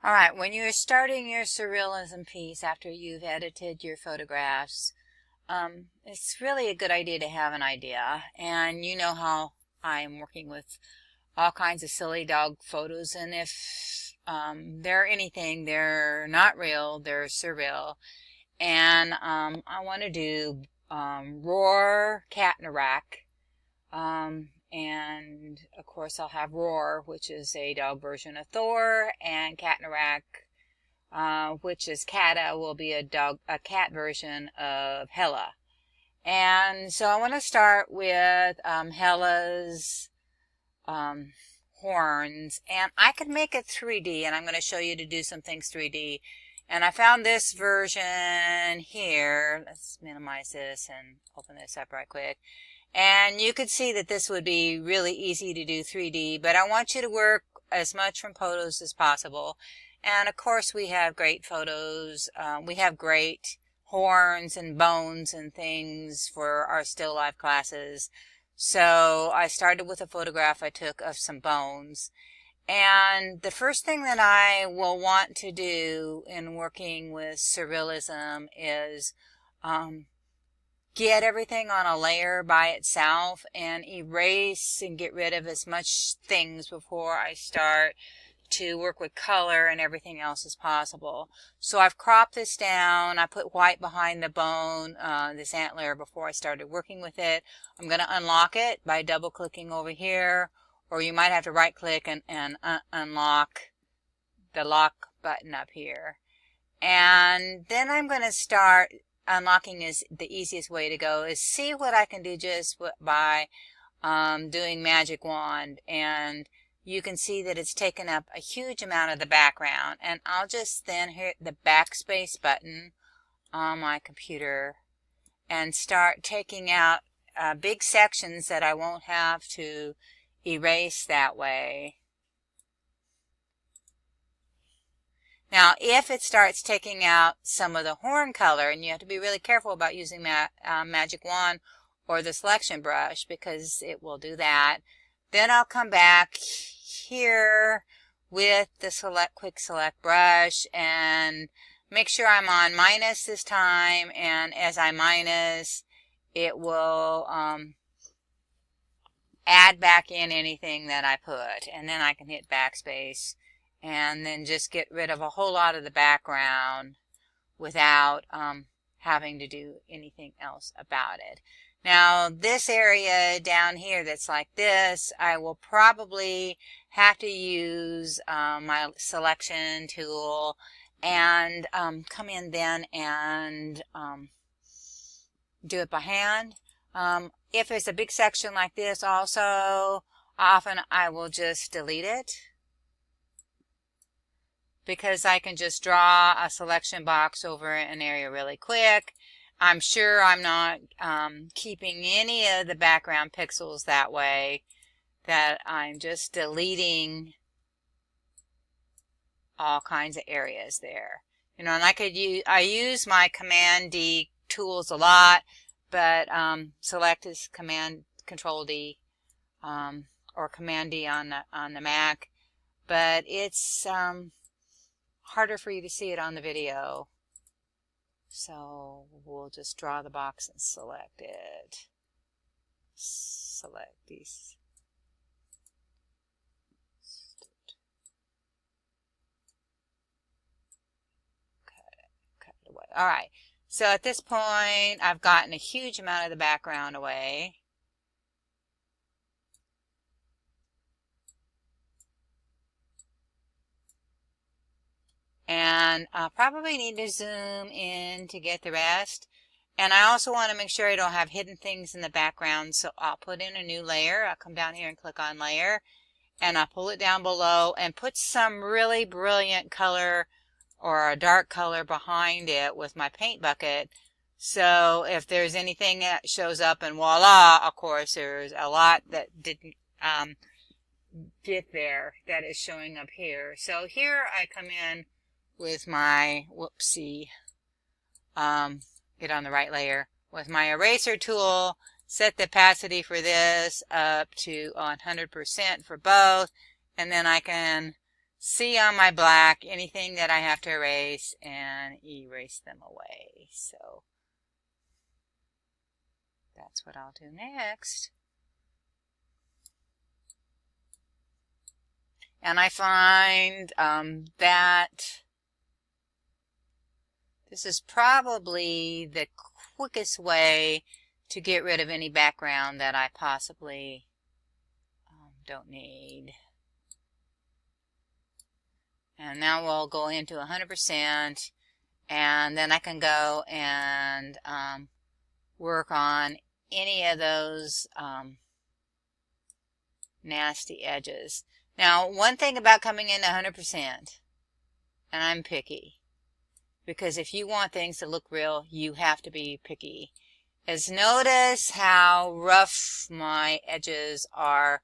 All right, when you're starting your surrealism piece after you've edited your photographs, it's really a good idea to have an idea. And you know how I'm working with all kinds of silly dog photos, and if they're anything, they're not real, they're surreal. And I want to do Roar, Cat in a Rack. And of course I'll have Roar, which is a dog version of Thor, and Cat in a Rack, which is Kata, will be a cat version of Hela. And so I want to start with Hela's horns, and I could make it 3D, and I'm going to show you to do some things 3D. And I found this version here. Let's minimize this and open this up right quick. And you could see that this would be really easy to do 3D, but I want you to work as much from photos as possible. And of course we have great photos. We have great horns and bones and things for our still life classes. So I started with a photograph I took of some bones. And the first thing that I will want to do in working with surrealism is get everything on a layer by itself and erase and get rid of as much things before I start to work with color and everything else as possible. So I've cropped this down. I put white behind the bone, this antler, before I started working with it. I'm going to unlock it by double clicking over here, or you might have to right click and unlock the lock button up here. And then I'm going to start. Unlocking is the easiest way to go, is see what I can do just by doing magic wand, and you can see that it's taken up a huge amount of the background. And I'll just then hit the backspace button on my computer and start taking out big sections that I won't have to erase that way. Now, if it starts taking out some of the horn color, and you have to be really careful about using that magic wand or the selection brush, because it will do that, then I'll come back here with the quick select brush and make sure I'm on minus this time, and as I minus, it will add back in anything that I put, and then I can hit backspace and then just get rid of a whole lot of the background without having to do anything else about it. Now, this area down here that's like this, I will probably have to use my selection tool and come in then and do it by hand. If it's a big section like this also, often I will just delete it, because I can just draw a selection box over an area really quick. I'm sure I'm not keeping any of the background pixels that way, that I'm just deleting all kinds of areas there. You know, and I use my Command D tools a lot, but select is Control D, or Command D on the Mac, but it's harder for you to see it on the video. So we'll just draw the box and select it. Select these. Cut it away. All right. So at this point, I've gotten a huge amount of the background away. And I'll probably need to zoom in to get the rest. And I also want to make sure I don't have hidden things in the background, so I'll put in a new layer. I'll come down here and click on layer, and I'll pull it down below and put some really brilliant color or a dark color behind it with my paint bucket. So if there's anything that shows up, and voila, of course, there's a lot that didn't get there that is showing up here. So here I come in with my, get on the right layer, with my eraser tool, set the opacity for this up to 100% for both, and then I can see on my black anything that I have to erase and erase them away. So that's what I'll do next. And I find that this is probably the quickest way to get rid of any background that I possibly don't need. And now we'll go into 100%, and then I can go and work on any of those nasty edges. Now, one thing about coming into 100%, and I'm picky, because if you want things to look real, you have to be picky, is notice how rough my edges are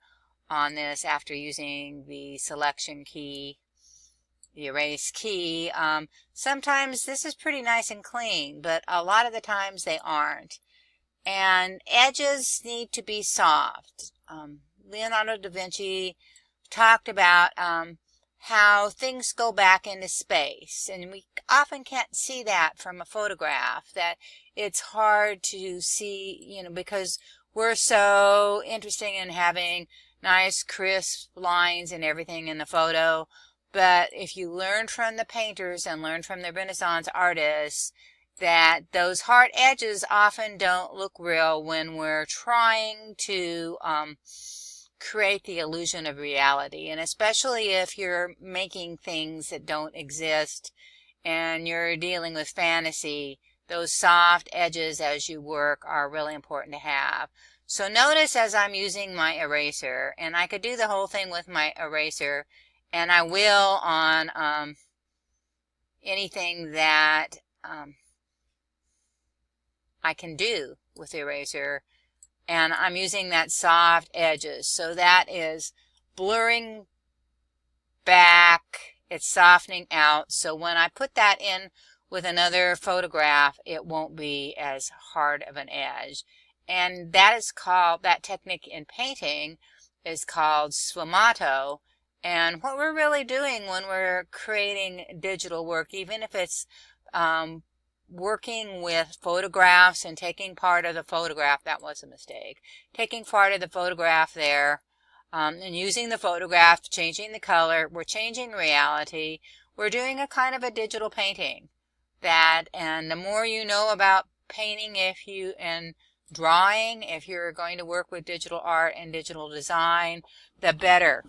on this after using the selection key, the erase key. Sometimes this is pretty nice and clean, but a lot of the times they aren't. And edges need to be soft. Leonardo da Vinci talked about how things go back into space, and we often can't see that from a photograph, that it's hard to see, because we're so interested in having nice crisp lines and everything in the photo. But if you learn from the painters and learn from the Renaissance artists, that those hard edges often don't look real when we're trying to create the illusion of reality. And especially if you're making things that don't exist and you're dealing with fantasy, those soft edges as you work are really important to have. So notice as I'm using my eraser, and I could do the whole thing with my eraser, and I will on anything that I can do with the eraser. And I'm using that soft edges. So that is blurring back, it's softening out. So when I put that in with another photograph, it won't be as hard of an edge. And that is called, that technique in painting is called sfumato. And what we're really doing when we're creating digital work, even if it's working with photographs and taking part of the photograph, that was a mistake, taking part of the photograph there and using the photograph, changing the color, we're changing reality, we're doing a kind of a digital painting. And the more you know about painting and drawing, if you're going to work with digital art and digital design, the better.